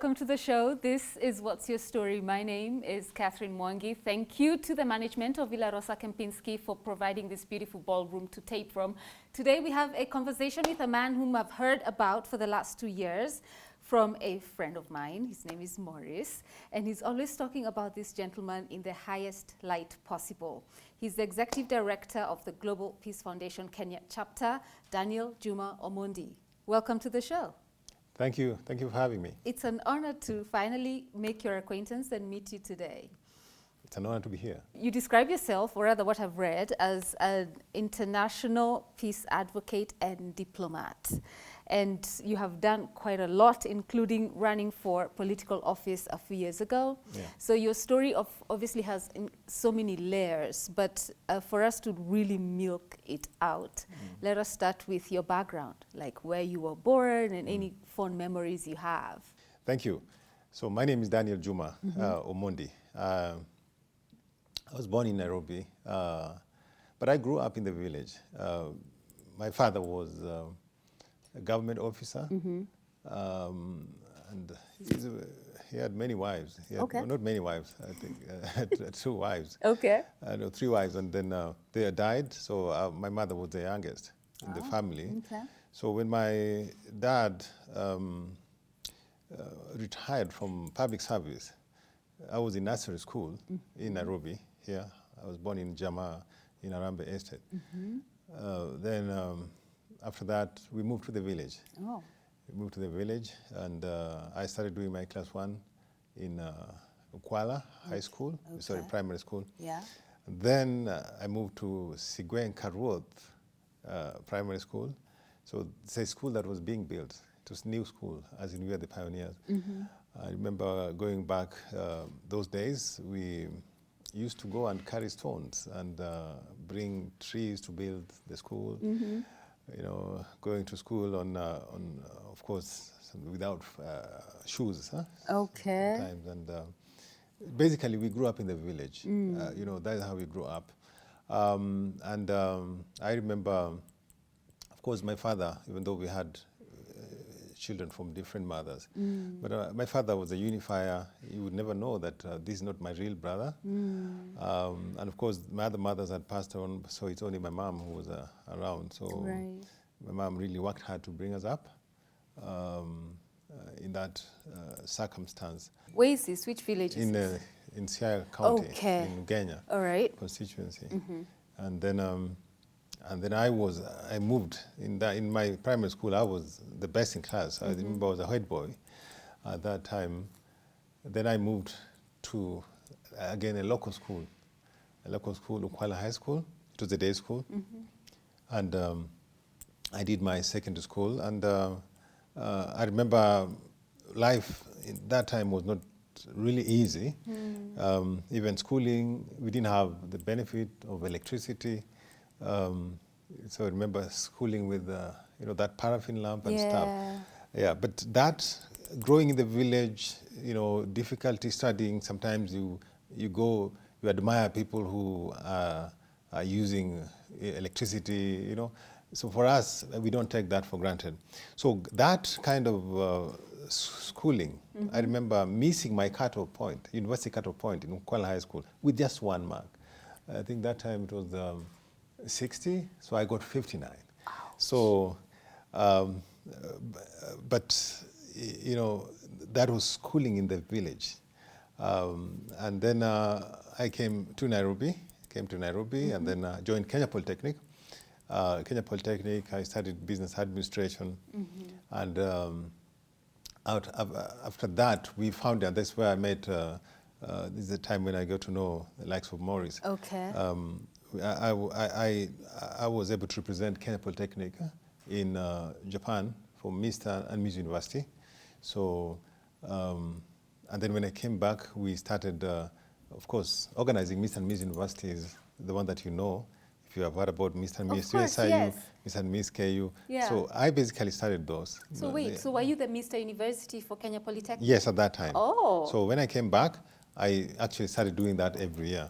welcome to the show. This is What's Your Story? My name is Catherine Mwangi. Thank you to the management of Villa Rosa Kempinski for providing this beautiful ballroom to tape from. Today we have a conversation with a man whom I've heard about for the last 2 years from a friend of mine. His name is Morris, and he's always talking about this gentleman in the highest light possible. He's the Executive Director of the Global Peace Foundation Kenya chapter, Daniel Juma Omondi. Welcome to the show. Thank you. Thank you for having me. It's an honor to finally make your acquaintance and meet you today. It's an honor to be here. You describe yourself, or rather what I've read, as an international peace advocate and diplomat. And you have done quite a lot, including running for political office a few years ago. Yeah. So your story obviously has so many layers, but for us to really milk it out, let us start with your background, like where you were born and any fond memories you have. Thank you. So my name is Daniel Juma Omondi. I was born in Nairobi, but I grew up in the village. My father was a government officer, and he had many wives. He had, well, not many wives, I think, had 2 wives. Okay. No, 3 wives, and then they died, so my mother was the youngest in the family. Okay. So when my dad retired from public service, I was in nursery school in Nairobi, here. I was born in Juma, in Arambe Estate. Then after that, we moved to the village. Oh. We moved to the village, and I started doing my class 1 in Ukwala High School, sorry, primary school. Yeah. And then I moved to Sigwen Karwoth Primary School. So it's a school that was being built. It was a new school, as in we are the pioneers. I remember going back those days, we used to go and carry stones and bring trees to build the school. You know, going to school on of course, without shoes. Huh? Okay. Sometimes. And basically, we grew up in the village. You know, that's how we grew up. I remember, of course, my father, even though we had children from different mothers, but my father was a unifier. You would never know that this is not my real brother. And of course, my other mothers had passed on, so it's only my mom who was around. So my mom really worked hard to bring us up in that circumstance. Where is this? Which village is this? In Siaya County, in Kenya constituency. And then I moved in my primary school. I was the best in class. I remember I was a head boy at that time. Then I moved to again a local school, Ukwala High School. It was a day school, and I did my secondary school. And I remember life in that time was not really easy. Even schooling, we didn't have the benefit of electricity. So I remember schooling with you know, that paraffin lamp and stuff. Yeah, but that growing in the village, you know, difficulty studying. Sometimes you admire people who are using electricity. You know, so for us, we don't take that for granted. So that kind of schooling, I remember missing my cutoff point, university cutoff point in Ukwala High School with just 1 mark. I think that time it was 60, so I got 59. Ouch. So, but you know, that was schooling in the village. And then I came to Nairobi, and then joined Kenya Polytechnic. Kenya Polytechnic, I studied business administration. And after that, we found, and that's where I met, this is the time when I got to know the likes of Morris. Okay. I was able to represent Kenya Polytechnic in Japan for Mr. and Miss University. So, and then when I came back, we started, of course, organizing Mr. and Miss University is the one that you know. If you have heard about Mr. and Miss USIU, Mr. and Miss KU. Yeah. So I basically started those. So wait, so were you the Mr. University for Kenya Polytechnic? Yes, at that time. Oh. So when I came back, I actually started doing that every year.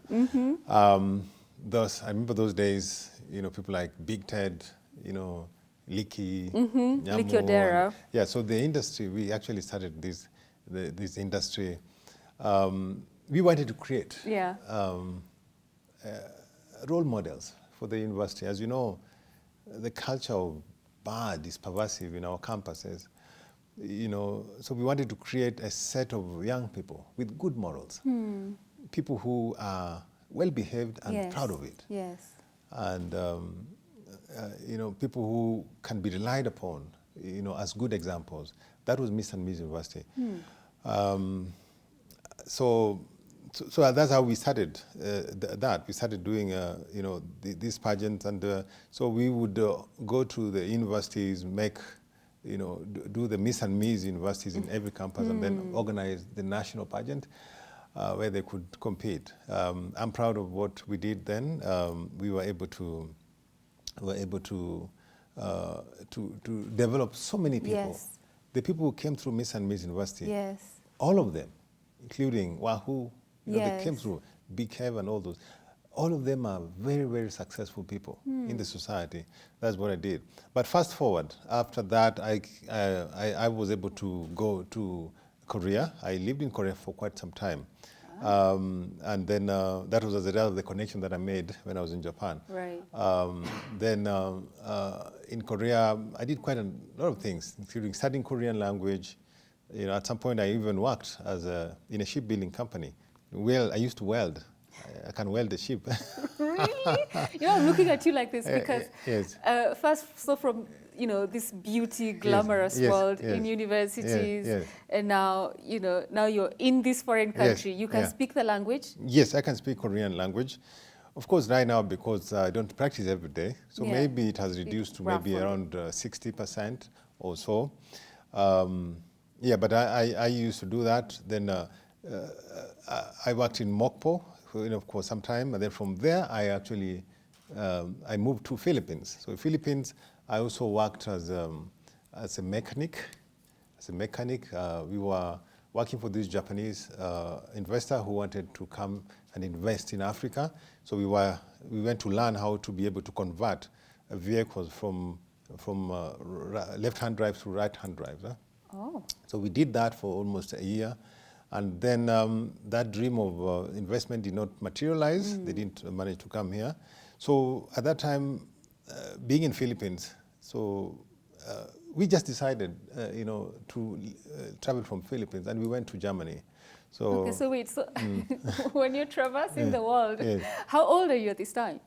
I remember those days, you know, people like Big Ted, you know, Licky, Licky Odero. Yeah, so the industry, we actually started this this industry, we wanted to create role models for the university. As you know, the culture of bad is pervasive in our campuses. So we wanted to create a set of young people with good morals, people who are well behaved and proud of it, and people who can be relied upon, as good examples. That was Miss and Ms. University. So that's how we started that. We started doing, these pageants, and so we would go to the universities, do the Miss and Ms. universities in every campus, and then organize the national pageant where they could compete. I'm proud of what we did then. We were able to develop so many people. The people who came through Miss and Ms. University, all of them, including Wahoo, they came through, Big Hev and all those. All of them are very, very successful people in the society. That's what I did. But fast forward, after that, I was able to go to Korea. I lived in Korea for quite some time. And then that was as a result of the connection that I made when I was in Japan. Then in Korea, I did quite a lot of things, including studying Korean language. At some point, I even worked in a shipbuilding company. I used to weld. I can weld a ship. Really? I'm looking at you like this because first, so from this beauty, glamorous world in universities, and now now you're in this foreign country. You can speak the language. Yes, I can speak Korean language. Of course, right now because I don't practice every day, so maybe it has reduced to maybe around 60% or so. But I used to do that. Then I worked in Mokpo, for some time, and then from there I actually I moved to Philippines. So Philippines, I also worked as a mechanic. We were working for this Japanese investor who wanted to come and invest in Africa. So we went to learn how to be able to convert vehicles from left-hand drive to right-hand drive. So we did that for almost a year. And then that dream of investment did not materialize. They didn't manage to come here. So at that time, being in Philippines, we just decided, to travel from Philippines, and we went to Germany. Okay, so wait, when you're traversing the world, how old are you at this time?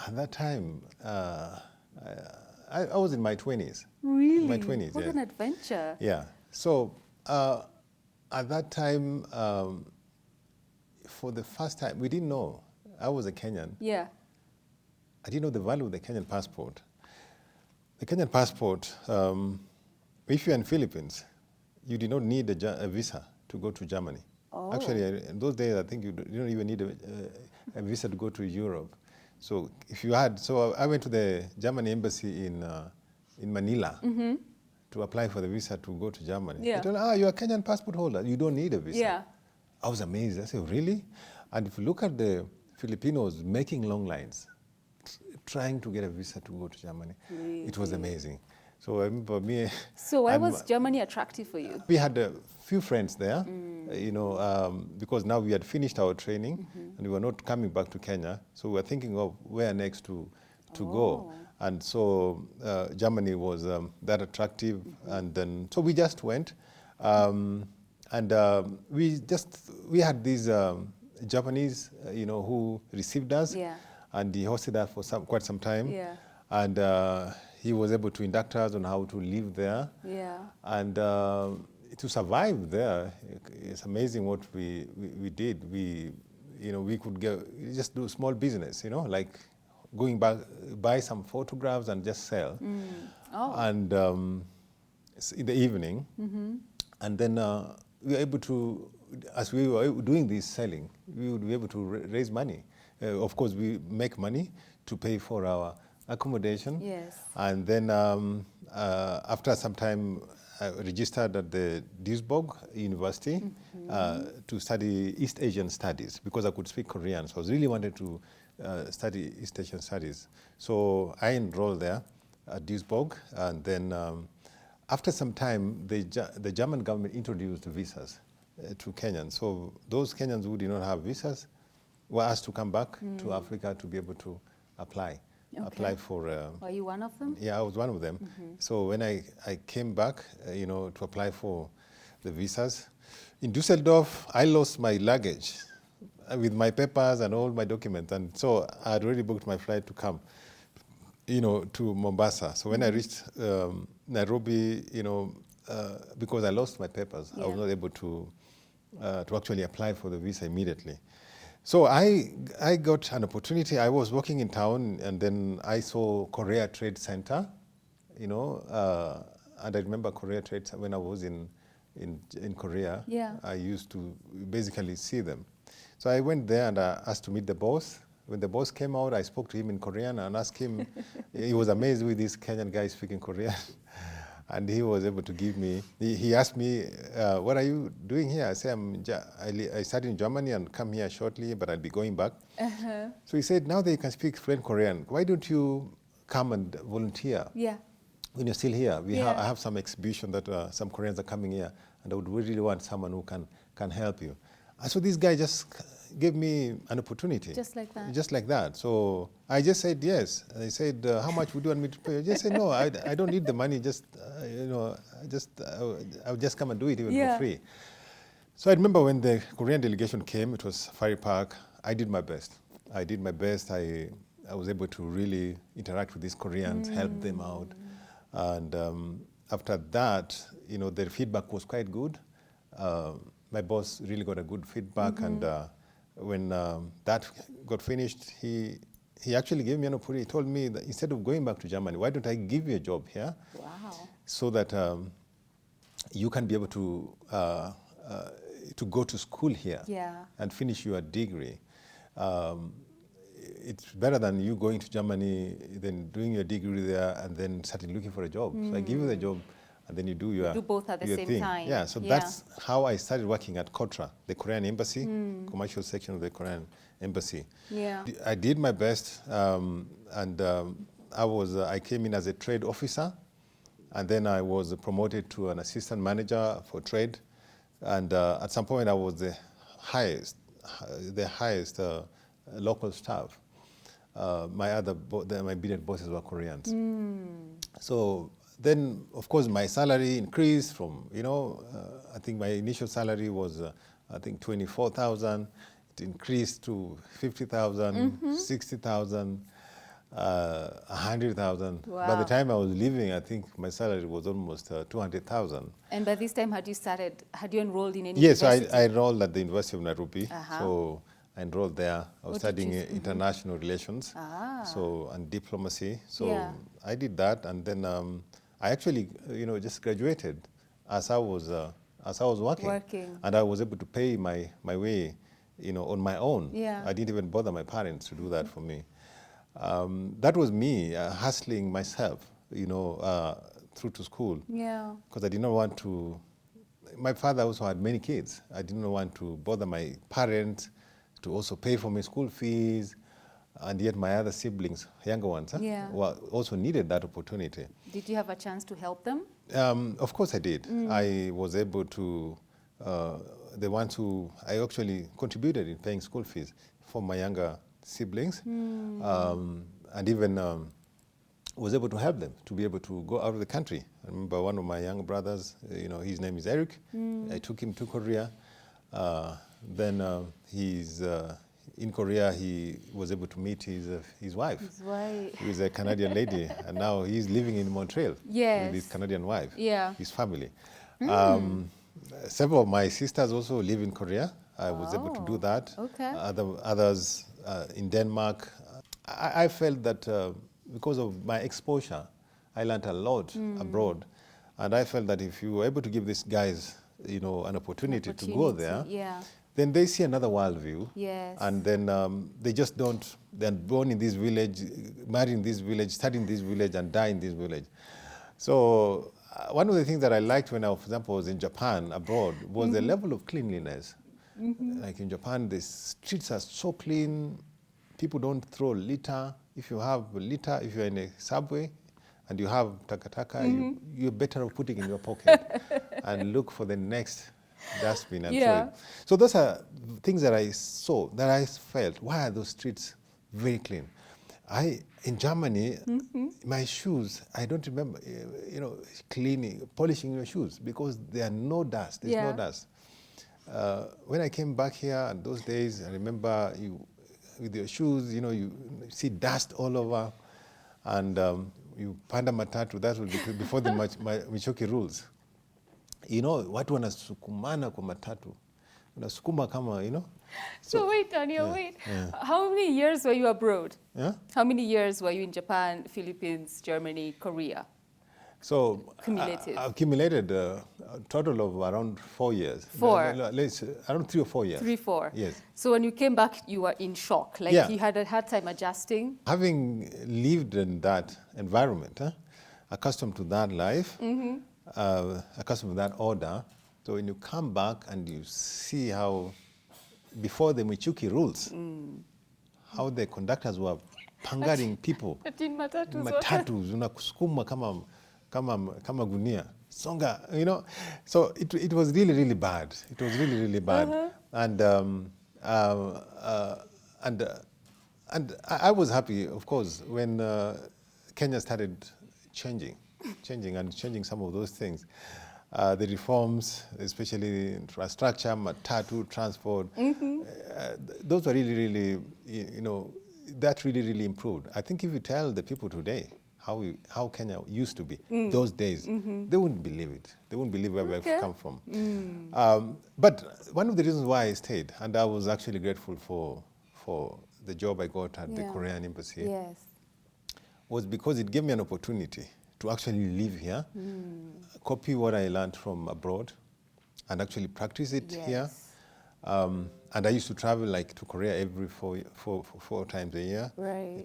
At that time, I was in my 20s. Really? My 20s, What an adventure. Yeah. So at that time, for the first time, we didn't know. I was a Kenyan. I didn't know the value of the Kenyan passport. The Kenyan passport, if you're in Philippines, you did not need a visa to go to Germany. Actually, in those days, I think you don't even need a visa to go to Europe. So if you had, I went to the German embassy in Manila to apply for the visa to go to Germany. They told me, you're a Kenyan passport holder. You don't need a visa. I was amazed. I said, really? And if you look at the Filipinos making long lines, trying to get a visa to go to Germany, it was amazing. So I remember me. So why was Germany attractive for you? We had a few friends there, because now we had finished our training and we were not coming back to Kenya. So we were thinking of where next to go. And so Germany was that attractive. And then, so we just went. And we had these Japanese, who received us. And he hosted us for quite some time. And he was able to induct us on how to live there. And to survive there, it's amazing what we did. We could just do small business, like going back, buy some photographs and just sell. And in the evening. And then we were able to, as we were doing this selling, we would be able to raise money. Of course, we make money to pay for our accommodation. And then after some time, I registered at the Duisburg University to study East Asian studies because I could speak Korean. So I really wanted to study East Asian studies. So I enrolled there at Duisburg. And then after some time, the German government introduced visas to Kenyans. So those Kenyans who did not have visas were asked to come back to Africa to be able to apply. Apply for... Were you one of them? Yeah, I was one of them. So when I came back, to apply for the visas, in Düsseldorf, I lost my luggage with my papers and all my documents. And so I had already booked my flight to come, to Mombasa. So when I reached Nairobi, because I lost my papers, I was not able to actually apply for the visa immediately. So I got an opportunity. I was working in town, and then I saw Korea Trade Center, and I remember Korea Trade when I was in Korea. Yeah. I used to basically see them. So I went there and I asked to meet the boss. When the boss came out, I spoke to him in Korean and asked him. He was amazed with this Kenyan guy speaking Korean. And he was able to give me, he asked me, what are you doing here? I said, I started in Germany and come here shortly, but I'll be going back. So he said, now that you can speak fluent Korean, why don't you come and volunteer? Yeah. When you're still here, I have some exhibition that some Koreans are coming here, and I would really want someone who can help you. And so this guy just gave me an opportunity. Just like that? Just like that. So I just said yes. And he said, how much would you want me to pay? I just said, no, I don't need the money. I'll just come and do it even for free. So I remember when the Korean delegation came, it was Safari Park. I did my best. I was able to really interact with these Koreans, help them out. And after that, their feedback was quite good. My boss really got a good feedback, and when that got finished, he actually gave me an opportunity. He told me that instead of going back to Germany, why don't I give you a job here? Wow. So that you can be able to go to school here and finish your degree. It's better than you going to Germany, then doing your degree there, and then starting looking for a job. So I give you the job, and then you do both at the same time. Yeah, so that's how I started working at KOTRA, the Korean Embassy, commercial section of the Korean Embassy. Yeah. I did my best, and I came in as a trade officer, and then I was promoted to an assistant manager for trade, and at some point I was the highest local staff. My immediate bosses were Koreans. So then, of course, my salary increased from, I think my initial salary was, 24,000. It increased to 50,000, 60,000, 100,000. Wow. By the time I was leaving, I think my salary was almost 200,000. And by this time, had you enrolled in any university? Yes, I enrolled at the University of Nairobi. So I enrolled there. I was studying international relations and diplomacy. So I did that, and then I actually, just graduated as I was working, and I was able to pay my way, on my own. I didn't even bother my parents to do that for me. That was me hustling myself, through to school. Because I did not want to. My father also had many kids. I didn't want to bother my parents to also pay for my school fees, and yet my other siblings, younger ones, also needed that opportunity. Did you have a chance to help them? Of course I did. I was able to, the ones who I actually contributed in paying school fees for my younger siblings, and even was able to help them to be able to go out of the country. I remember one of my young brothers, his name is Eric. I took him to Korea. Then he's in Korea. He was able to meet his wife. His wife. Who is a Canadian lady, and now he's living in Montreal with his Canadian wife. His family. Several of my sisters also live in Korea. I was able to do that. Others in Denmark. I felt that because of my exposure, I learned a lot abroad, and I felt that if you were able to give these guys, an opportunity to go there, then they see another worldview. And then they just don't. They're born in this village, married in this village, study in this village, and die in this village. So one of the things that I liked when I, for example, was in Japan abroad was the level of cleanliness. Like in Japan, the streets are so clean. People don't throw litter. If you have litter, if you're in a subway and you have taka-taka, you're better off putting in your pocket and look for the next dustbin and Yeah. throw it. So those are things that I saw, that I felt, why are those streets very clean? In Germany, my shoes, I don't remember, cleaning, polishing your shoes because there are no dust, there's no dust. When I came back here, and those days, I remember with your shoes, you see dust all over, and you panda matatu, that would be before the Michoki rules. Watu wanasukumana kwa matatu. Unasukuma kama, So wait, Tanya, wait. How many years were you abroad? Yeah? How many years were you in Japan, Philippines, Germany, Korea? So Cumulative. Accumulated a total of around 4 years. Around 3 or 4 years. 3, 4. Yes. So when you came back, you were in shock. Like you had a hard time adjusting. Having lived in that environment, accustomed to that life, accustomed to that order, so when you come back and you see how, before the Michuki rules, how the conductors were pangaring people. Matatus, unakusukuma kama gunia. Songa, So it was really, really bad. It was really, really bad. And I was happy, of course, when Kenya started changing some of those things. The reforms, especially infrastructure, matatu, transport, those were really, really, that really, really improved. I think if you tell the people today how Kenya used to be those days, they wouldn't believe it. They wouldn't believe where we've come from. But one of the reasons why I stayed, and I was actually grateful for the job I got at the Korean embassy, was because it gave me an opportunity to actually live here, copy what I learned from abroad, and actually practice it here. And I used to travel to Korea every four times a year,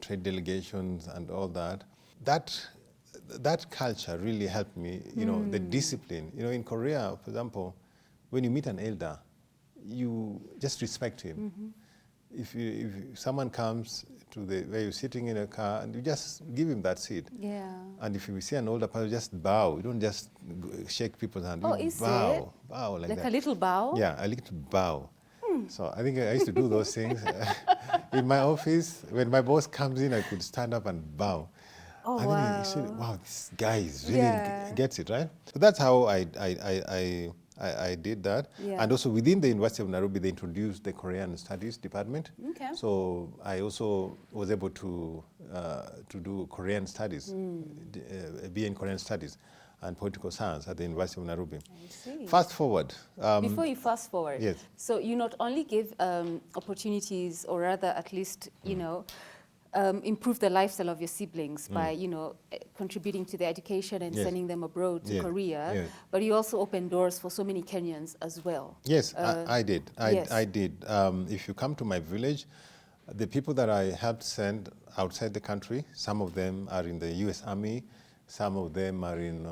trade delegations and all that. That culture really helped me, the discipline. In Korea, for example, when you meet an elder, you just respect him. If someone comes to where you're sitting in a car, and you just give him that seat. And if you see an older person, just bow. You don't just shake people's hand. You bow like that. Like a little bow? Yeah, a little bow. So I think I used to do those things. In my office, when my boss comes in, I could stand up and bow. Oh, and wow. then you say, wow, this guy really gets it, right? So that's how I did that. And also within the University of Nairobi, they introduced the Korean Studies department. So I also was able to do Korean Studies, a BA in Korean Studies and Political Science at the University of Nairobi. I see. Fast forward. Before you fast forward, so you not only give opportunities, or rather at least, improve the lifestyle of your siblings by, contributing to their education and sending them abroad to Korea, but you also open doors for so many Kenyans as well. Yes, I did. I did. If you come to my village, the people that I helped send outside the country, some of them are in the U.S. Army, some of them are in,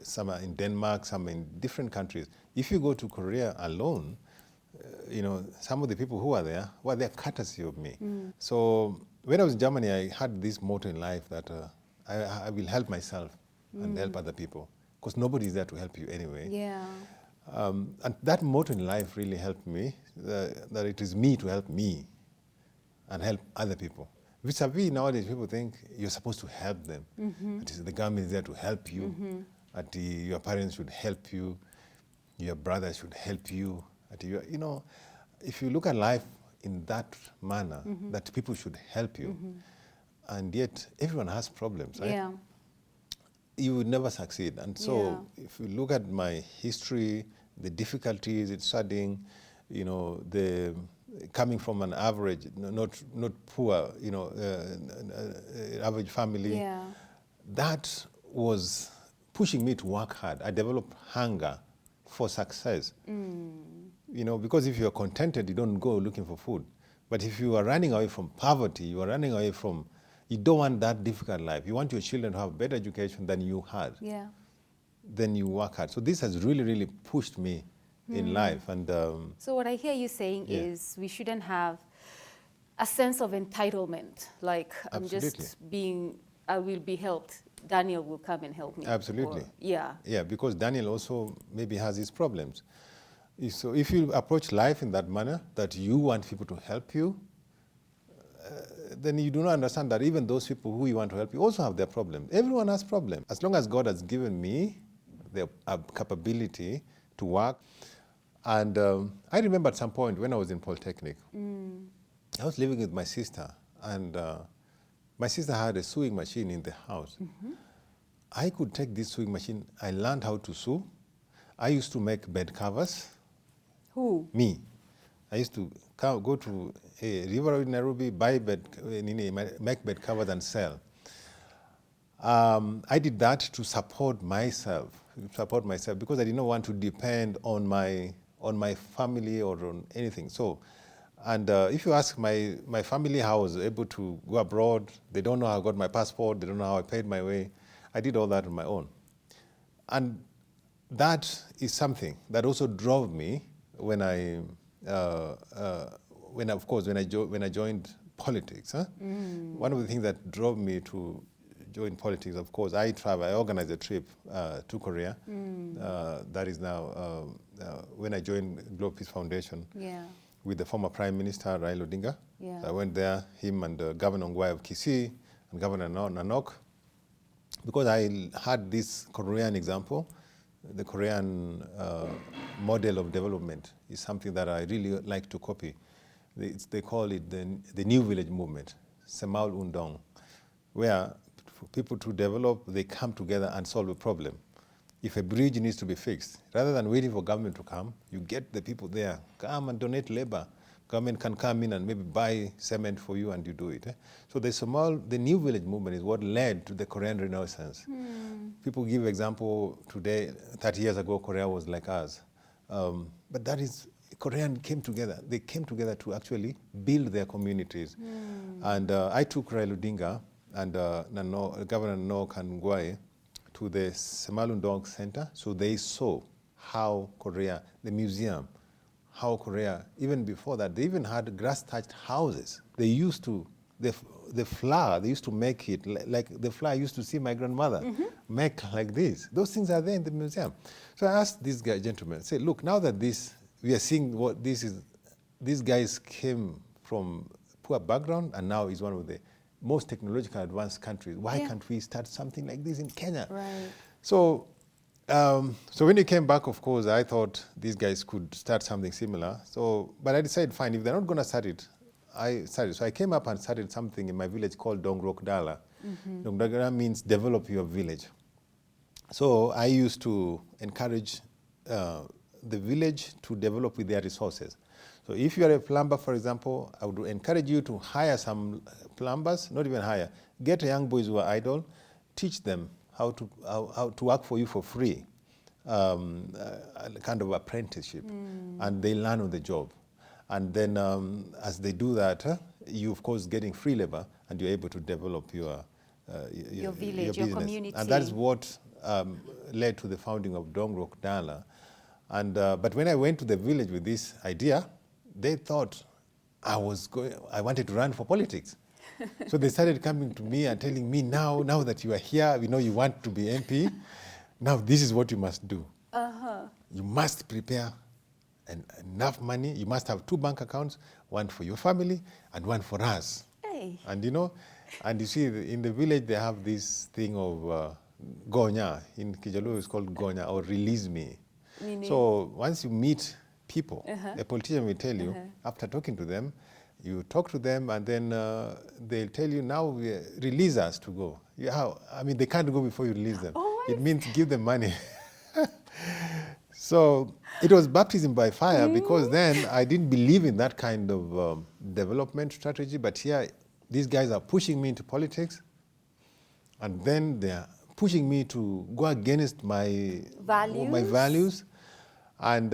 some are in Denmark, some in different countries. If you go to Korea alone, some of the people who are there, well, they're courtesy of me. So when I was in Germany, I had this motto in life that I will help myself and help other people, because nobody is there to help you anyway. And that motto in life really helped me, that it is me to help me and help other people. Vis-a-vis, nowadays, people think you're supposed to help them. The government is there to help you. Your parents should help you. Your brothers should help you. If you look at life in that manner, that people should help you, and yet everyone has problems, right? You would never succeed. And so if you look at my history, the difficulties in studying, the coming from an average, not poor, average family, that was pushing me to work hard. I developed hunger for success. Because if you're contented, you don't go looking for food. But if you are running away from poverty, you are running away from, you don't want that difficult life. You want your children to have better education than you had. Then you work hard. So this has really, really pushed me in life. And so what I hear you saying is we shouldn't have a sense of entitlement, like I'm just I will be helped. Daniel will come and help me. Absolutely. Yeah. Yeah, because Daniel also maybe has his problems. So if you approach life in that manner, that you want people to help you, then you do not understand that even those people who you want to help you also have their problems. Everyone has problems. As long as God has given me the capability to work. And I remember at some point when I was in Polytechnic, I was living with my sister, and my sister had a sewing machine in the house. I could take this sewing machine. I learned how to sew. I used to make bed covers. Who? Me. I used to go to a River Road in Nairobi, buy make bed covers and sell. I did that to support myself because I did not want to depend on my family or on anything. So, and if you ask my family how I was able to go abroad, they don't know how I got my passport, they don't know how I paid my way. I did all that on my own. And that is something that also drove me when I joined politics. One of the things that drove me to join politics, of course, I organized a trip to Korea. That is now when I joined Global Peace Foundation with the former Prime Minister Raila Odinga. I went there, him and Governor Ngwai of Kisii and Governor Nanok, because I had this Korean example. The Korean model of development is something that I really like to copy. They call it the New Village Movement, Semaul Undong, where for people to develop, they come together and solve a problem. If a bridge needs to be fixed, rather than waiting for government to come, you get the people there, come and donate labor. Government can come in and maybe buy cement for you and you do it. So the New Village Movement is what led to the Korean Renaissance. People give example today, 30 years ago, Korea was like us. But that is, Korean came together. They came together to actually build their communities. And I took Raila Odinga and Governor Nanok and Ngwai to the Semalundong Center, so they saw how Korea, the museum, how Korea, even before that, they even had grass-thatched houses. They used to, the flour, they used to make it like the flour I used to see my grandmother make like this. Those things are there in the museum. So I asked this guy, gentleman, say, look, now that we are seeing what this is, these guys came from poor background and now is one of the most technologically advanced countries. Why can't we start something like this in Kenya? Right. So, so when he came back, of course, I thought these guys could start something similar. So, but I decided, fine, if they're not going to start it, I started. So I came up and started something in my village called Dongrok Dala. Dongrok Dala means develop your village. So I used to encourage the village to develop with their resources. So if you are a plumber, for example, I would encourage you to hire some plumbers, not even hire. Get young boys who are idle, teach them how to work for you for free, a kind of apprenticeship, and they learn on the job. And then as they do that, you, of course, getting free labor, and you're able to develop your village, your community. And that is what led to the founding of Dongrok Dala. And, but when I went to the village with this idea, they thought I wanted to run for politics. So they started coming to me and telling me, now that you are here, we know you want to be MP, now this is what you must do. You must prepare enough money. You must have 2 bank accounts, one for your family and one for us. Hey. And you see, in the village, they have this thing of Gonya. In Kijalu, it's called Gonya, or release me. Meaning? So once you meet people, a politician will tell you, after talking to them, you talk to them and then they'll tell you, now release us to go. I mean, they can't go before you release them. Oh, it means give them money. So it was baptism by fire because then I didn't believe in that kind of development strategy, but here these guys are pushing me into politics and then they're pushing me to go against my values. And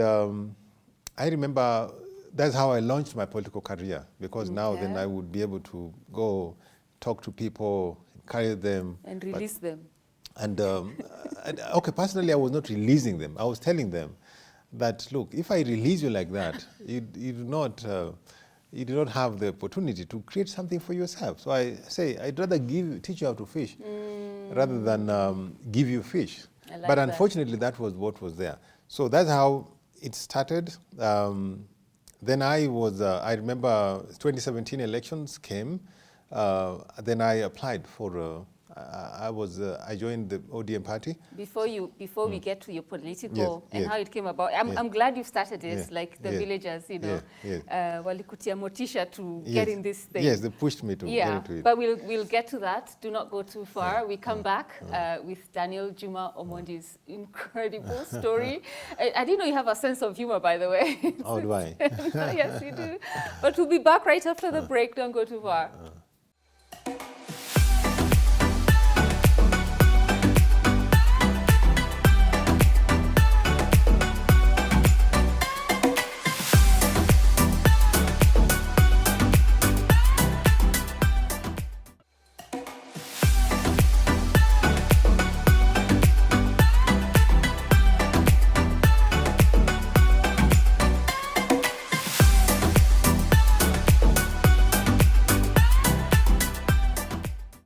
I remember that's how I launched my political career, because now then I would be able to go talk to people, carry them. And release them. And okay, personally, I was not releasing them. I was telling them that, look, if I release you like that, you do not have the opportunity to create something for yourself. So I say, I'd rather teach you how to fish rather than give you fish. I like But that. unfortunately, that was what was there. So that's how it started. Then I remember 2017 elections came. Then I applied for, I joined the ODM party. Before we get to your political Yes, and yes. how it came about, I'm glad you started it, like the yeah, villagers, you know, walikutia motisha to yes. get in this thing. Yes, they pushed me to get into it. But we'll get to that. Do not go too far. We come back with Daniel Juma Omondi's incredible story. I didn't know you have a sense of humor, by the way. How do I? Yes, you do. But we'll be back right after the break. Don't go too far.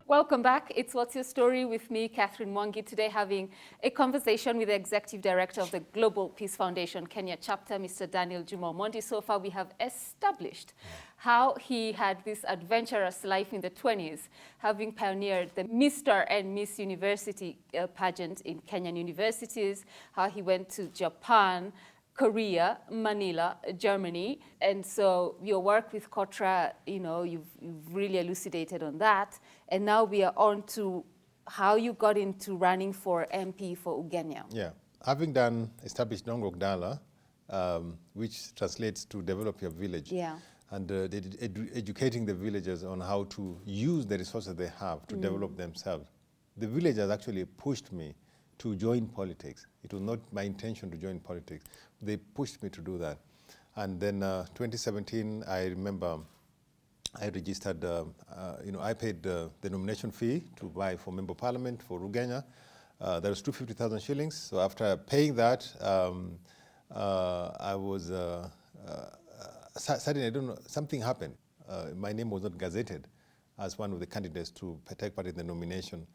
Welcome back. It's What's Your Story with me, Catherine Mwangi, today having a conversation with the Executive Director of the Global Peace Foundation Kenya chapter, Mr. Daniel Juma Omondi. So far, we have established how he had this adventurous life in the 20s, having pioneered the Mr. and Miss University pageant in Kenyan universities, how he went to Japan, Korea, Manila, Germany. And so your work with Kotra, you know, you've really elucidated on that. And now we are on to how you got into running for MP for Ugenya. Yeah, having established Dongok Dala, which translates to develop your village. Yeah. And educating the villagers on how to use the resources they have to develop themselves. The villagers actually pushed me to join politics. It was not my intention to join politics. They pushed me to do that. And then 2017, I remember I registered, I paid the nomination fee to vie for Member of Parliament for Ugenya. That was 250,000 shillings. So after paying that, I was, suddenly, I don't know, something happened. My name was not gazetted as one of the candidates to take part in the nomination.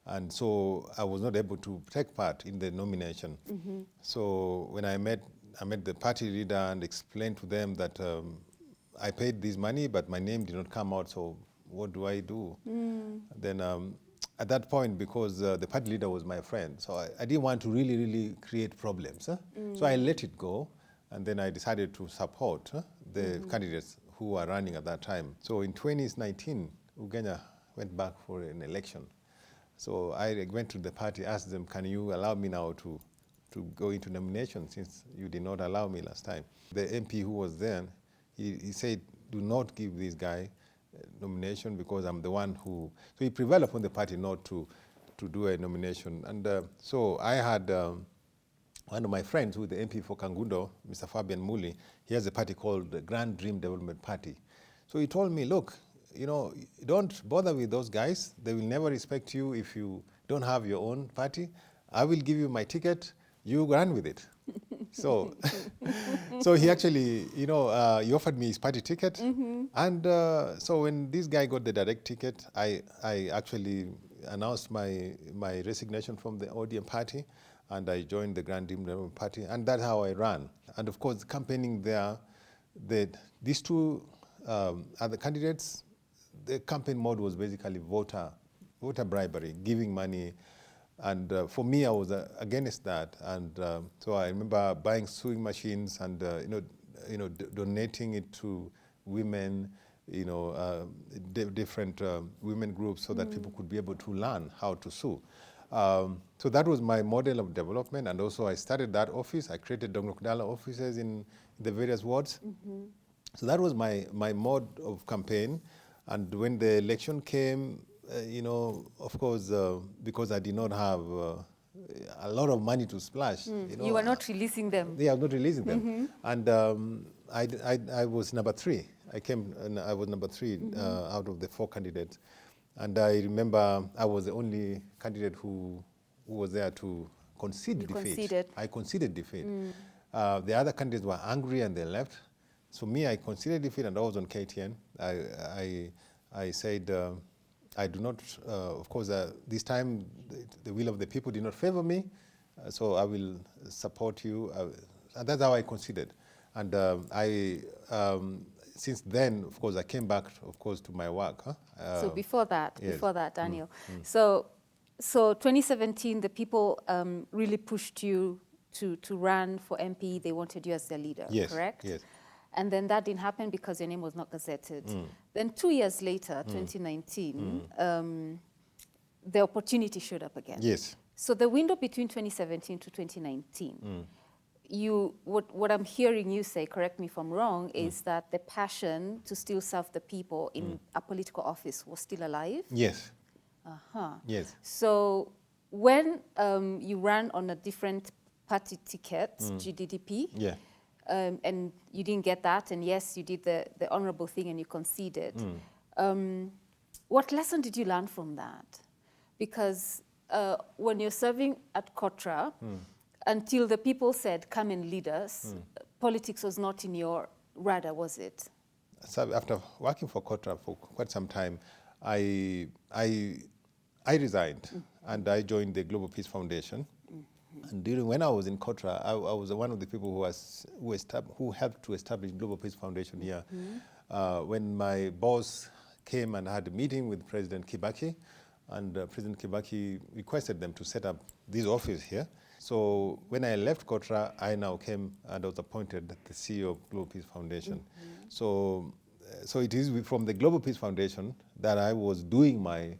And so I was not able to take part in the nomination. So when I met the party leader and explained to them that I paid this money, but my name did not come out, so what do I do? Then at that point, because the party leader was my friend, so I didn't want to really create problems. So I let it go, and then I decided to support the candidates who were running at that time. So in 2019, Ugenya went back for an election. So I went to the party, asked them, can you allow me now to go into nomination since you did not allow me last time? The MP who was there, he said, do not give this guy nomination because I'm the one who, so he prevailed upon the party not to do a nomination. And so I had one of my friends who is the MP for Kangundo, Mr. Fabian Muli, he has a party called the Grand Dream Development Party. So he told me, look, you know, don't bother with those guys. They will never respect you if you don't have your own party. I will give you my ticket. You run with it. So, so he actually, you know, he offered me his party ticket. And so when this guy got the direct ticket, I actually announced my resignation from the ODM party, and I joined the Grand Dream Development Party, and that's how I ran. And of course, campaigning there, these two other candidates, the campaign mode was basically voter bribery, giving money. And for me, I was against that. And so I remember buying sewing machines and donating it to women, different women groups, so that people could be able to learn how to sew. So that was my model of development. And also I started that office. I created Dongnokdala offices in the various wards. So that was my mode of campaign. And when the election came, of course, because I did not have a lot of money to splash. You were not releasing them. Yeah, I'm not releasing them. And I was number 3. I was number 3 out of the 4 candidates. And I remember I was the only candidate who was there to concede defeat. Conceded. I conceded defeat. The other candidates were angry and they left. So me, I conceded defeat, and I was on KTN. I said, I do not, of course, this time the will of the people did not favor me, so I will support you. And that's how I considered. And since then, of course, I came back, of course, to my work. So before that, yes. Daniel, so 2017, the people really pushed you to run for MP. They wanted you as their leader, Yes, correct? yes. And then that didn't happen because your name was not gazetted. Then 2 years later, 2019, the opportunity showed up again. Yes. So the window between 2017 to 2019, what I'm hearing you say, correct me if I'm wrong, is that the passion to still serve the people in a political office was still alive? Yes. Uh-huh. Yes. So when you ran on a different party ticket, GDDP, Yeah. and you didn't get that, and yes, you did the honorable thing and you conceded. What lesson did you learn from that? Because when you're serving at Kotra, until the people said, come and lead us, politics was not in your radar, was it? So after working for Kotra for quite some time, I resigned and I joined the Global Peace Foundation. And when I was in Kotra, I was one of the people who helped to establish Global Peace Foundation here. When my boss came and had a meeting with President Kibaki, and President Kibaki requested them to set up this office here. So when I left Kotra, I now came and was appointed the CEO of Global Peace Foundation. So it is from the Global Peace Foundation that I was doing my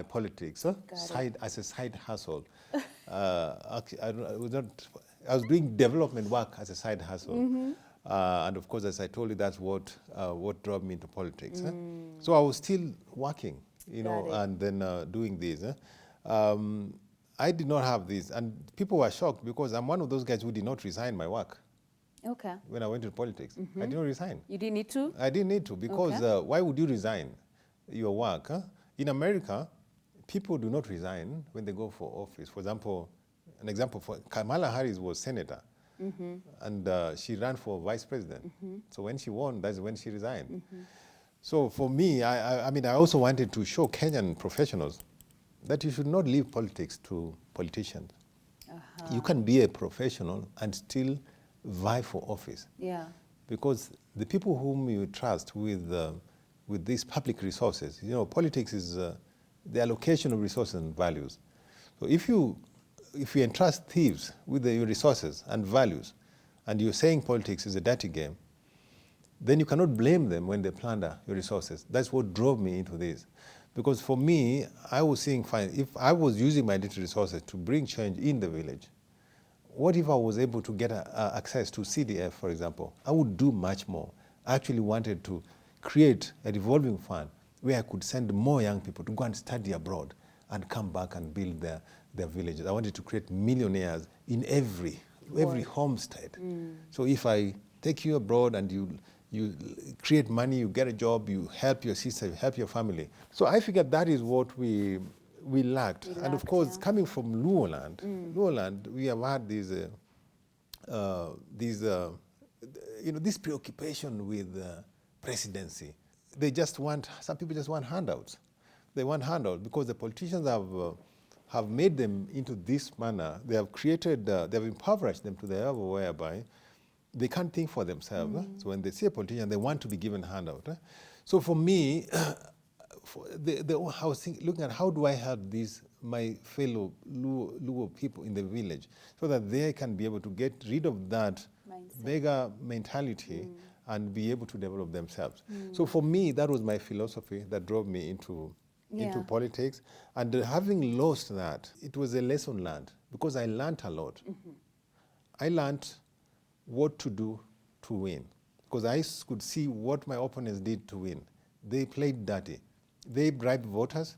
politics as a side hustle. I was doing development work as a side hustle. And of course, as I told you, that's what drove me into politics. So I was still working, and then doing this. I did not have this, and people were shocked because I'm one of those guys who did not resign my work. Okay. When I went into politics, I did not resign. You didn't need to? I didn't need to because why would you resign your work? In America, people do not resign when they go for office. For example, for Kamala Harris was senator, and she ran for vice president. So when she won, that's when she resigned. So for me, I also wanted to show Kenyan professionals that you should not leave politics to politicians. You can be a professional and still vie for office. Yeah. Because the people whom you trust with these public resources, politics is the allocation of resources and values. So if you entrust thieves with your resources and values, and you're saying politics is a dirty game, then you cannot blame them when they plunder your resources. That's what drove me into this. Because for me, I was seeing, fine, if I was using my little resources to bring change in the village, what if I was able to get access to CDF, for example? I would do much more. I actually wanted to create a revolving fund where I could send more young people to go and study abroad and come back and build their villages. I wanted to create millionaires in every homestead. So if I take you abroad and you create money, you get a job, you help your sister, you help your family. So I figured that is what we lacked. And of course, coming from Luoland, we have had this preoccupation with presidency. Some people just want handouts. They want handouts because the politicians have made them into this manner. They have created, they have impoverished them to the level whereby they can't think for themselves. So when they see a politician, they want to be given a handout. So for me, I was looking at how do I help my fellow Luo people in the village so that they can be able to get rid of that beggar mentality and be able to develop themselves. So for me, that was my philosophy that drove me into politics. And having lost that, it was a lesson learned because I learned a lot. I learned what to do to win because I could see what my opponents did to win. They played dirty. They bribed voters.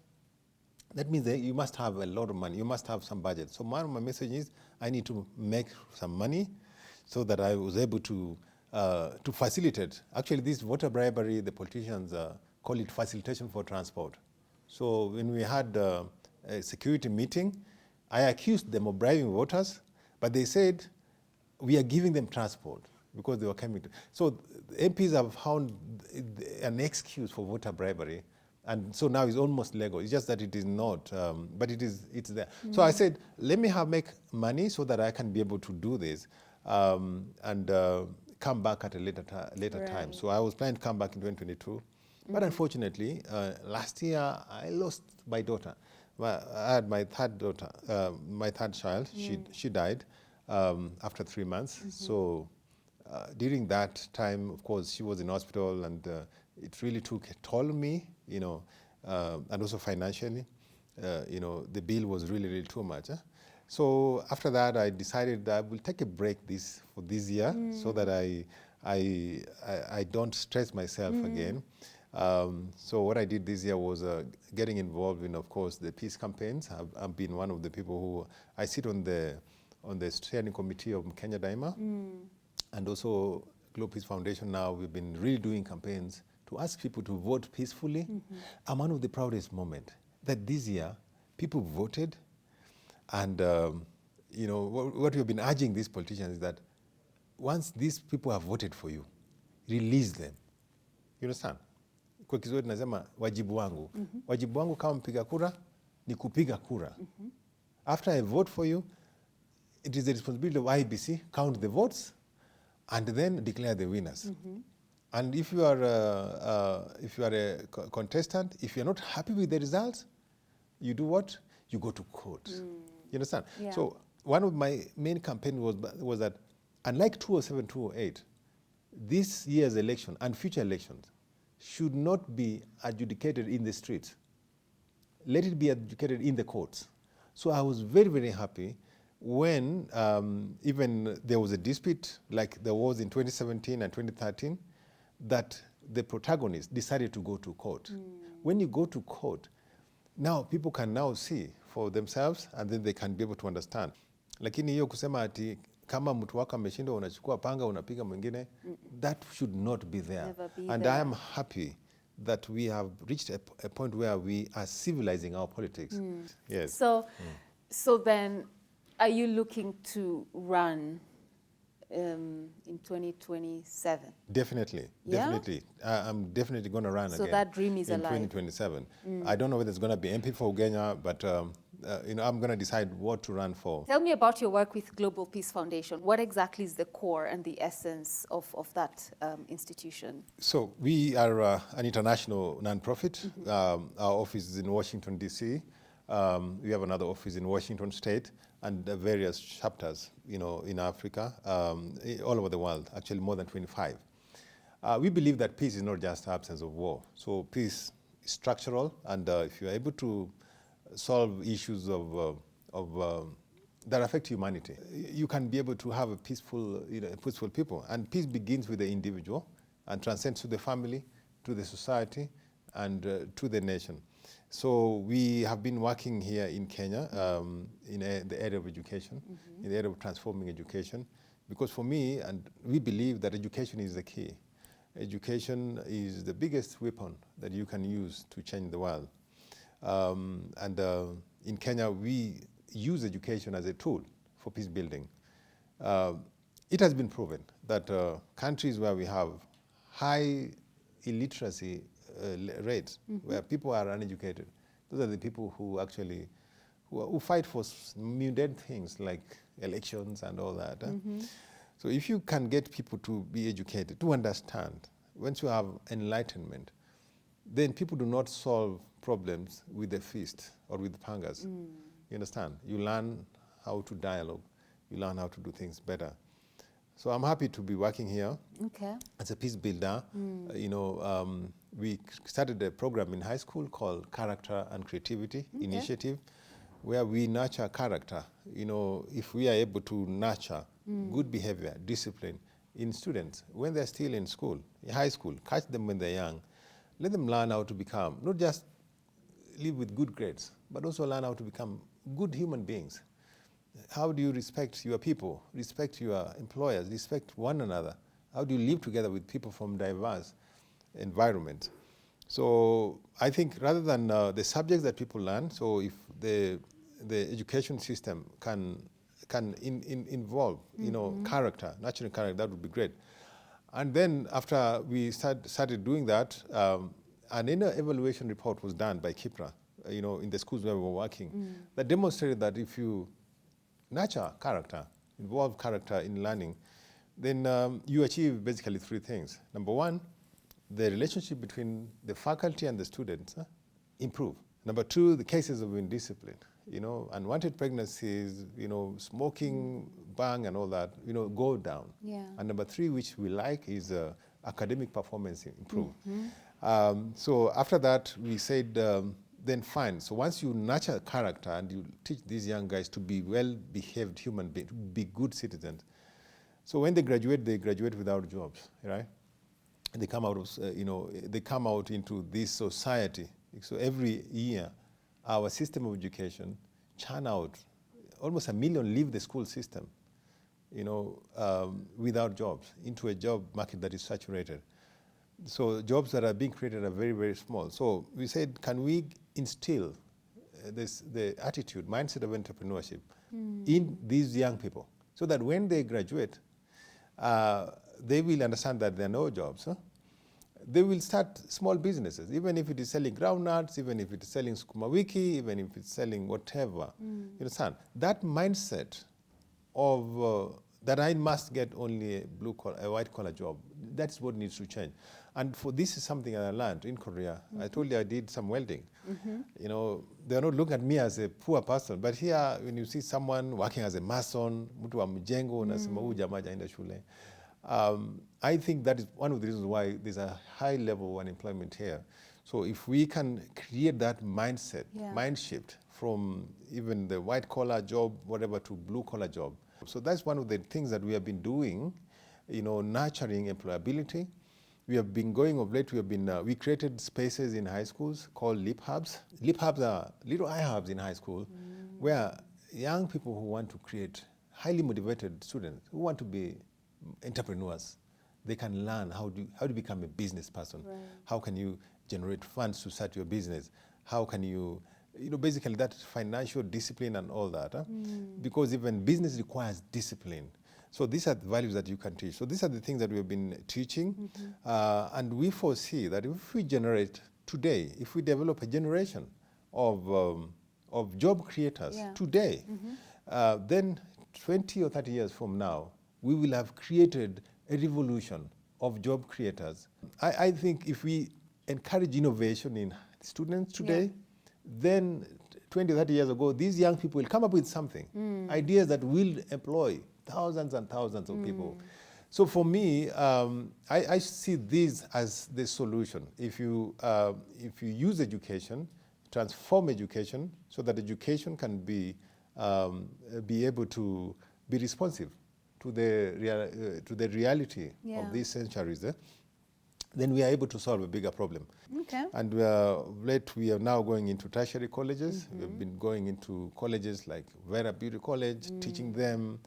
That means that you must have a lot of money. You must have some budget. So my message is I need to make some money so that I was able to facilitate. Actually, this voter bribery, the politicians call it facilitation for transport. So when we had a security meeting, I accused them of bribing voters, but they said we are giving them transport because they were coming to. So MPs have found an excuse for voter bribery And so now it's almost Lego. It's just that it is not, but it's there. So I said, let me make money so that I can be able to do this and come back at a later time. So I was planning to come back in 2022. But unfortunately, last year I lost my daughter. I had my third daughter, my third child. She died after 3 months. So during that time, of course, she was in hospital, and it really took a toll on me, you know, and also financially. You know, the bill was really too much. So after that, I decided I will take a break for this year so that I don't stress myself again. So what I did this year was getting involved in, of course, the peace campaigns. I've been one of the people who, I sit on the steering committee of Kenya Daima, and also Global Peace Foundation. Now we've been really doing campaigns to ask people to vote peacefully. And one of the proudest moments that this year people voted, and you know, what we've been urging these politicians is that once these people have voted for you, release them. You understand? Kwa Kiswahili nasema wajibu wangu. Wajibu wangu kama mpiga kura ni kupiga kura. After I vote for you, it is the responsibility of IEBC, count the votes, and then declare the winners. And if you are a contestant, if you're not happy with the results, you do what? You go to court. You understand? Yeah. So one of my main campaign was that, unlike 2007, 2008, this year's election and future elections should not be adjudicated in the streets. Let it be adjudicated in the courts. So I was very happy when even there was a dispute like there was in 2017 and 2013, that the protagonists decided to go to court. When you go to court, now people can now see for themselves, and then they can be able to understand. Lakini hiyo kusema ati kama mtu wako ameshinda unachukua panga unapiga mwingine, that should not be there. And I am happy that we have reached a point where we are civilizing our politics. Yes. So then, are you looking to run in 2027? Definitely. I'm definitely going to run again. So that dream is in alive. 2027. I don't know whether it's going to be MP for Ugenya, but you know, I'm going to decide what to run for. Tell me about your work with Global Peace Foundation. What exactly is the core and the essence of that institution? So we are an international nonprofit. Our office is in Washington, D.C. We have another office in Washington State, and various chapters, you know, in Africa, all over the world, actually more than 25. We believe that peace is not just absence of war. So peace is structural, and if you're able to solve issues that affect humanity, you can be able to have a peaceful, peaceful people. And peace begins with the individual and transcends to the family, to the society, and to the nation. So we have been working here in Kenya in the area of education, in the area of transforming education, because for me, and we believe that education is the key. Education is the biggest weapon that you can use to change the world. In Kenya, we use education as a tool for peace building. It has been proven that countries where we have high illiteracy rates, where people are uneducated, those are the people who actually who fight for mundane things like elections and all that. So if you can get people to be educated, to understand, once you have enlightenment, then people do not solve problems with the fist or with pangas. You understand? You learn how to dialogue. You learn how to do things better. So I'm happy to be working here as a peace builder. We started a program in high school called Character and Creativity Initiative, where we nurture character. You know, if we are able to nurture good behavior, discipline in students when they're still in school, in high school, catch them when they're young, let them learn how to become, not just live with good grades, but also learn how to become good human beings. How do you respect your people, respect your employers, respect one another? How do you live together with people from diverse environments? So I think rather than the subjects that people learn, so if the education system can involve, character, nurturing character, that would be great. And then after we started doing that, an inner evaluation report was done by KIPRA, in the schools where we were working, that demonstrated that if you nurture character, involve character in learning, then you achieve basically three things. Number one, the relationship between the faculty and the students improve. Number two, the cases of indiscipline, unwanted pregnancies, smoking, bang, and all that, go down. Yeah. And number three, which we like, is academic performance improve. So after that, we said, then fine. So once you nurture character and you teach these young guys to be well-behaved human beings, to be good citizens. So when they graduate without jobs, right? They come out of, they come out into this society. So every year, our system of education churn out almost 1 million leave the school system, without jobs, into a job market that is saturated. So jobs that are being created are very, very small. So we said, can we instill the attitude, mindset of entrepreneurship in these young people so that when they graduate, they will understand that there are no jobs. They will start small businesses, even if it is selling groundnuts, even if it is selling sukuma wiki, even if it's selling whatever. You understand? That mindset of that I must get only a white-collar job, that's what needs to change. And for this is something I learned in Korea. I told you I did some welding. They're not looking at me as a poor person, but here when you see someone working as a mason, mtu wa mjengo, unasema huyu jamaa hajaenda shule. I think that is one of the reasons why there's a high level of unemployment here. So if we can create that mindset, mind shift from even the white collar job, whatever, to blue collar job. So that's one of the things that we have been doing, nurturing employability. We have been going of late, we created spaces in high schools called Leap Hubs. Leap Hubs are little iHubs in high school where young people who want to create, highly motivated students who want to be entrepreneurs, they can learn how to become a business person. Right. How can you generate funds to start your business? How can you, basically that financial discipline and all that. Because even business requires discipline. So these are the values that you can teach. So these are the things that we have been teaching. And we foresee that if we generate today, if we develop a generation of job creators today, then 20 or 30 years from now, we will have created a revolution of job creators. I think if we encourage innovation in students today, then 20, 30 years ago, these young people will come up with something, ideas that will employ thousands and thousands of people. So for me, I see this as the solution. If you use education, transform education so that education can be able to be responsive to the reality of these centuries, then we are able to solve a bigger problem. Okay. And we are now going into tertiary colleges. We've been going into colleges like Vera Beauty College, teaching them,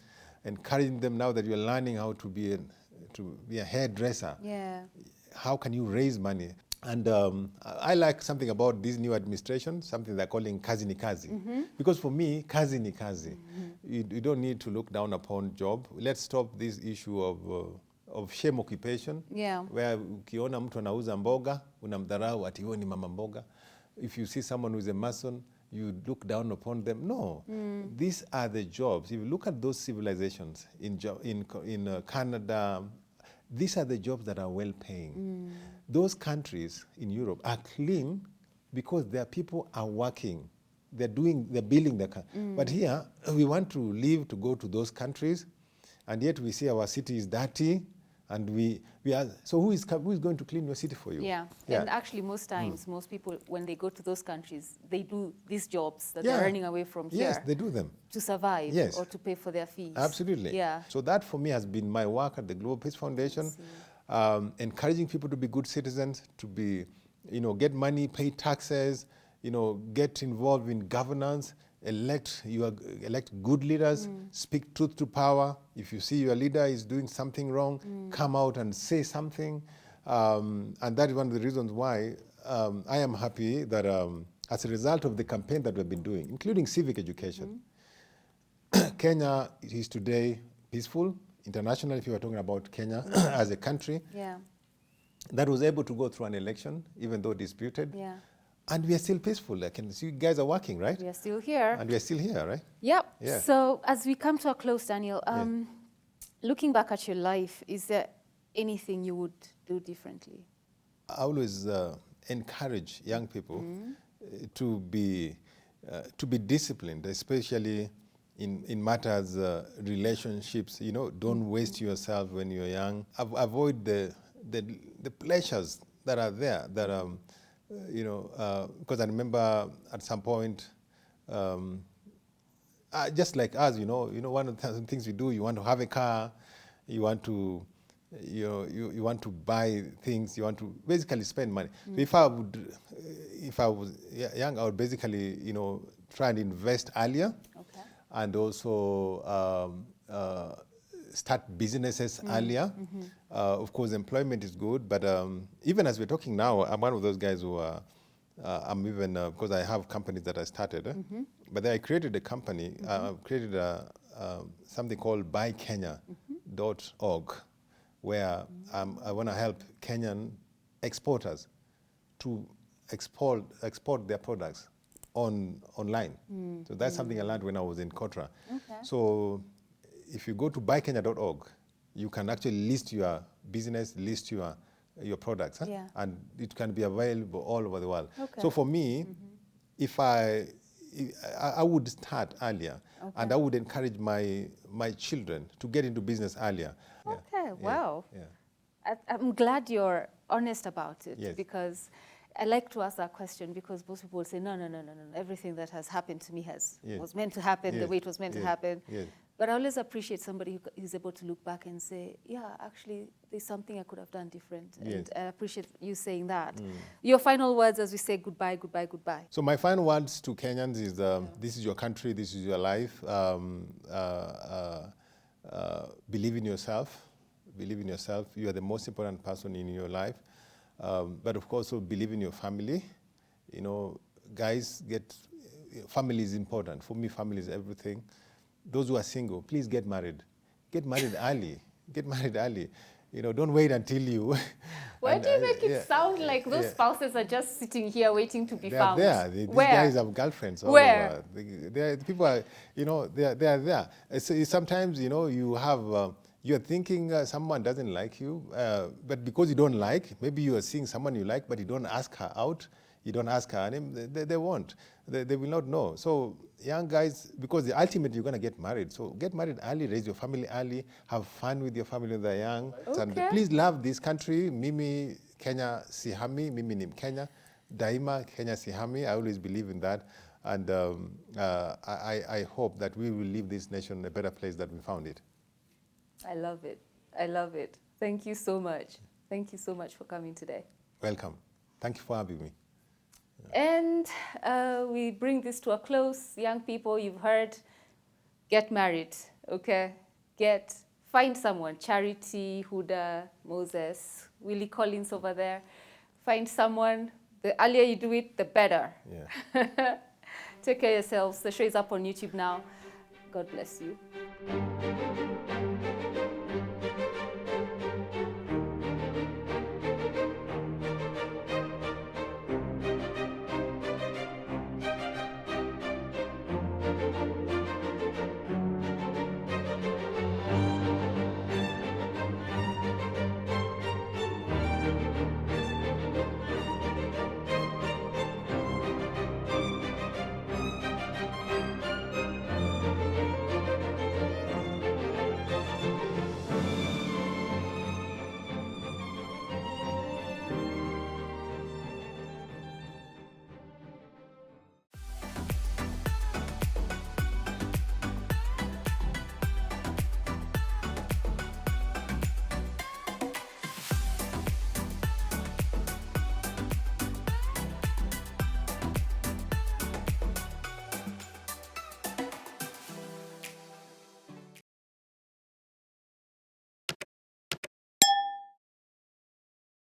encouraging them now that you're learning how to be a hairdresser. Yeah. How can you raise money? And I like something about this new administration, something they're calling kazi ni kazi. Because for me, kazi ni kazi. You don't need to look down upon job. Let's stop this issue of shame occupation, where ukiona mtu anauza mboga, unamdharau ati huyo ni mama mboga. If you see someone who's a mason, you look down upon them. No, these are the jobs. If you look at those civilizations in Canada, these are the jobs that are well paying. Those countries in Europe are clean because their people are working. They're building their country. But here, we want to leave to go to those countries, and yet we see our city is dirty, and we are, so who is going to clean your city for you? Yeah. And actually most times, most people, when they go to those countries, they do these jobs that they're running away from here. Yes, they do them. To survive or to pay for their fees. Absolutely. Yeah. So that for me has been my work at the Global Peace Foundation, encouraging people to be good citizens, to be, get money, pay taxes, get involved in governance, elect good leaders, speak truth to power. If you see your leader is doing something wrong, come out and say something. And that is one of the reasons why I am happy that as a result of the campaign that we've been doing, including civic education, Kenya is today peaceful. Internationally, if you are talking about Kenya as a country, that was able to go through an election, even though disputed. Yeah. And we are still peaceful. I can see you guys are working, right? We are still here. And we are still here, right? Yep. Yeah. So as we come to a close, Daniel, looking back at your life, is there anything you would do differently? I always encourage young people to be disciplined, especially in matters relationships. You know, don't waste yourself when you're young. Avoid the pleasures that are there. That you know, because I remember at some point, just like us, you know, one of the things we do, you want to have a car, you want to. You want to buy things, you want to basically spend money. So if I was young, I would basically, you know, try and invest earlier, and also start businesses earlier. Of course, employment is good, but even as we're talking now, I'm one of those guys who are, I'm even, because I have companies that I started, but then I created a company, created something called buykenya.org. where I want to help Kenyan exporters to export their products online. So that's something I learned when I was in Kotra. So if you go to buykenya.org, you can actually list your business, list your products, and it can be available all over the world. So for me, if I would start earlier, and I would encourage my children to get into business earlier. Okay, wow. I'm glad you're honest about it, because I like to ask that question, because most people will say, no, everything that has happened to me was meant to happen the way it was meant to happen. But I always appreciate somebody who's able to look back and say, yeah, actually, there's something I could have done different. And I appreciate you saying that. Your final words as we say goodbye, goodbye, goodbye. So my final words to Kenyans is, this is your country, this is your life. Believe in yourself. Believe in yourself. You are the most important person in your life. But of course, also believe in your family. You know, guys, family is important. For me, family is everything. Those who are single, please get married. Get married early. Get married early. You know, don't wait until you... Why do you make it sound like those spouses are just sitting here waiting to be found? They are there. These guys have girlfriends all Where? over. People are, you know, they are there. Sometimes, you know, you have... you're thinking someone doesn't like you, but because you don't like, maybe you are seeing someone you like, but you don't ask her out, you don't ask her name, they won't. They will not know. So young guys, because ultimately you're going to get married. So get married early, raise your family early, have fun with your family when they're young. And please love this country. Mimi Kenya sihami, mimi ni Mkenya. Daima Kenya sihami. I always believe in that. And I hope that we will leave this nation a better place than we found it. I love it. I love it. Thank you so much. Thank you so much for coming today. Welcome. Thank you for having me. And we bring this to a close. Young people, you've heard, get married, okay? Find someone, Charity, Huda, Moses, Willie Collins over there. Find someone. The earlier you do it, the better. Yeah. Take care of yourselves. The show is up on YouTube now. God bless you.